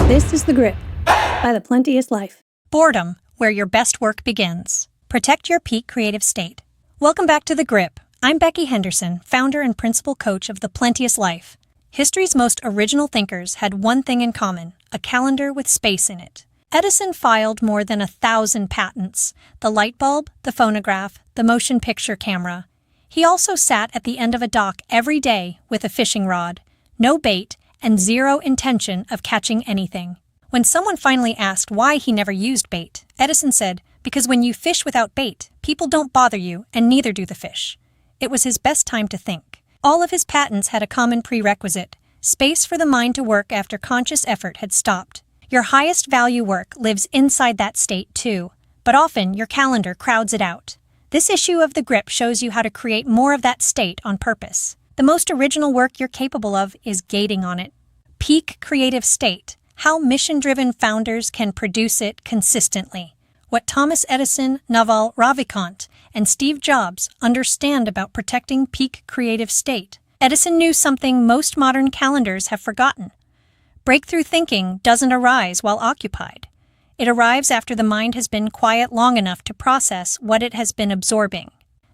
This is The Grip by The Plenteous Life. Boredom, where your best work begins. Protect your peak creative state. Welcome back to The Grip. I'm Becky Henderson, founder and principal coach of The Plenteous Life. History's most original thinkers had one thing in common: a calendar with space in it. Edison filed more than 1,000 patents: the light bulb, the phonograph, the motion picture camera. He also sat at the end of a dock every day with a fishing rod, no bait, and zero intention of catching anything. When someone finally asked why he never used bait, Edison said, "Because when you fish without bait, people don't bother you, and neither do the fish." It was his best time to think. All of his patents had a common prerequisite: space for the mind to work after conscious effort had stopped. Your highest value work lives inside that state too, but often your calendar crowds it out. This issue of The Grip shows you how to create more of that state on purpose. The most original work you're capable of is gating on it. Peak creative state: how mission-driven founders can produce it consistently. What Thomas Edison, Naval Ravikant, and Steve Jobs understand about protecting peak creative state. Edison knew something most modern calendars have forgotten. Breakthrough thinking doesn't arise while occupied. It arrives after the mind has been quiet long enough to process what it has been absorbing.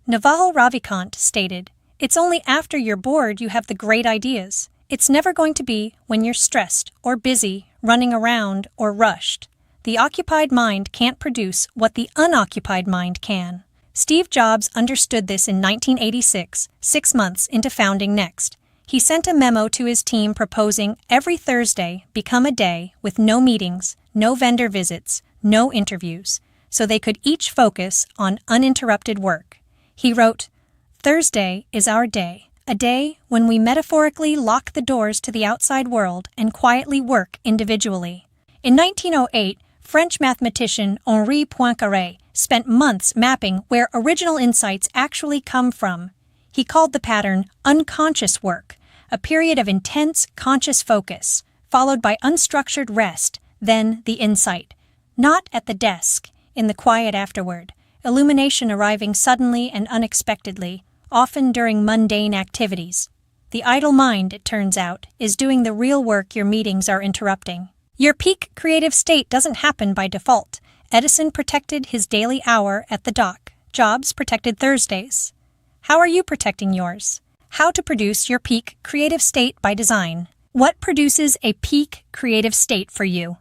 Naval Ravikant stated, "It's only after you're bored you have the great ideas. It's never going to be when you're stressed or busy, running around, or rushed. The occupied mind can't produce what the unoccupied mind can." Steve Jobs understood this in 1986, 6 months into founding Next. He sent a memo to his team proposing every Thursday become a day with no meetings, no vendor visits, no interviews, so they could each focus on uninterrupted work. He wrote, "Thursday is our day, a day when we metaphorically lock the doors to the outside world and quietly work individually." In 1908, French mathematician Henri Poincaré spent months mapping where original insights actually come from. He called the pattern unconscious work, a period of intense conscious focus, followed by unstructured rest, then the insight. Not at the desk, in the quiet afterward, illumination arriving suddenly and unexpectedly, often during mundane activities. The idle mind, it turns out, is doing the real work your meetings are interrupting. Your peak creative state doesn't happen by default. Edison protected his daily hour at the dock. Jobs protected Thursdays. How are you protecting yours? How to produce your peak creative state by design. What produces a peak creative state for you?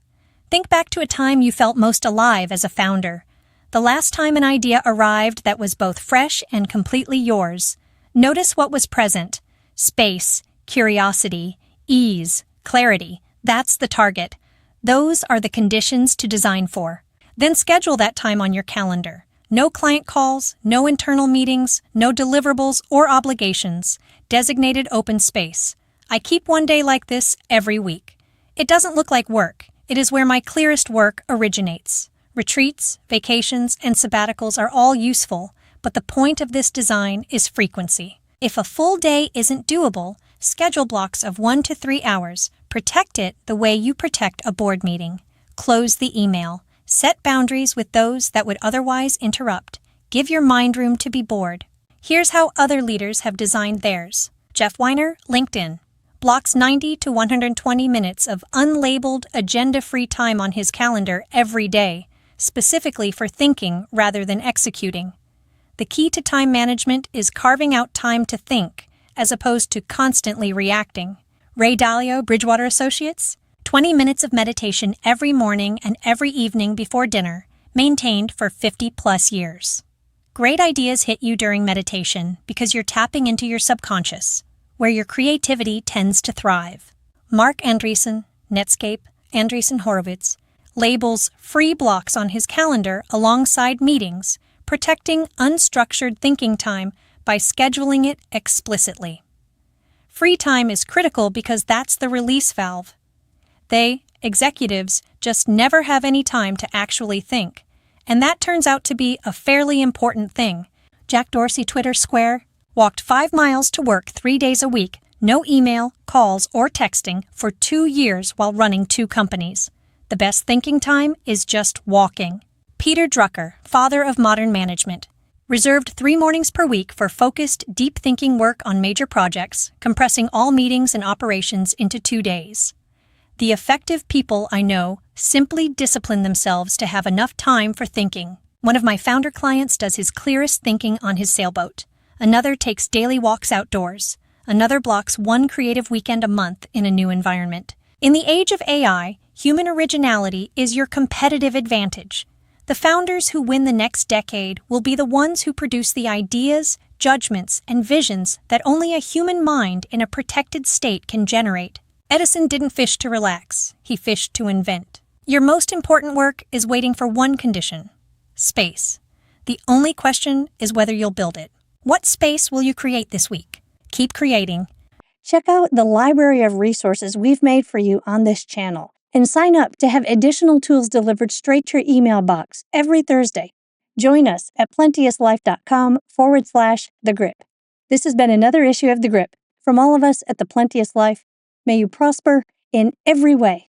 Think back to a time you felt most alive as a founder. The last time an idea arrived that was both fresh and completely yours. Notice what was present: space, curiosity, ease, clarity. That's the target. Those are the conditions to design for. Then schedule that time on your calendar. No client calls, no internal meetings, no deliverables or obligations. Designated open space. I keep one day like this every week. It doesn't look like work. It is where my clearest work originates. Retreats, vacations, and sabbaticals are all useful, but the point of this design is frequency. If a full day isn't doable, schedule blocks of 1 to 3 hours. Protect it the way you protect a board meeting. Close the email. Set boundaries with those that would otherwise interrupt. Give your mind room to be bored. Here's how other leaders have designed theirs. Jeff Weiner, LinkedIn, blocks 90 to 120 minutes of unlabeled, agenda-free time on his calendar every day, specifically for thinking rather than executing. The key to time management is carving out time to think, as opposed to constantly reacting. Ray Dalio, Bridgewater Associates, 20 minutes of meditation every morning and every evening before dinner, maintained for 50-plus years. Great ideas hit you during meditation because you're tapping into your subconscious, where your creativity tends to thrive. Mark Andreessen, Netscape, Andreessen Horowitz, labels free blocks on his calendar alongside meetings, protecting unstructured thinking time by scheduling it explicitly. Free time is critical because that's the release valve. They, executives, just never have any time to actually think, and that turns out to be a fairly important thing. Jack Dorsey, Twitter Square, walked 5 miles to work 3 days a week, no email, calls, or texting for 2 years while running 2 companies. The best thinking time is just walking. Peter Drucker, father of modern management, reserved 3 mornings per week for focused, deep thinking work on major projects, compressing all meetings and operations into 2 days. The effective people I know simply discipline themselves to have enough time for thinking. One of my founder clients does his clearest thinking on his sailboat. Another takes daily walks outdoors. Another blocks one creative weekend a month in a new environment. In the age of AI, human originality is your competitive advantage. The founders who win the next decade will be the ones who produce the ideas, judgments, and visions that only a human mind in a protected state can generate. Edison didn't fish to relax, he fished to invent. Your most important work is waiting for one condition: space. The only question is whether you'll build it. What space will you create this week? Keep creating. Check out the library of resources we've made for you on this channel and sign up to have additional tools delivered straight to your email box every Thursday. Join us at plenteouslife.com/The Grip. This has been another issue of The Grip. From all of us at The Plenteous Life, may you prosper in every way.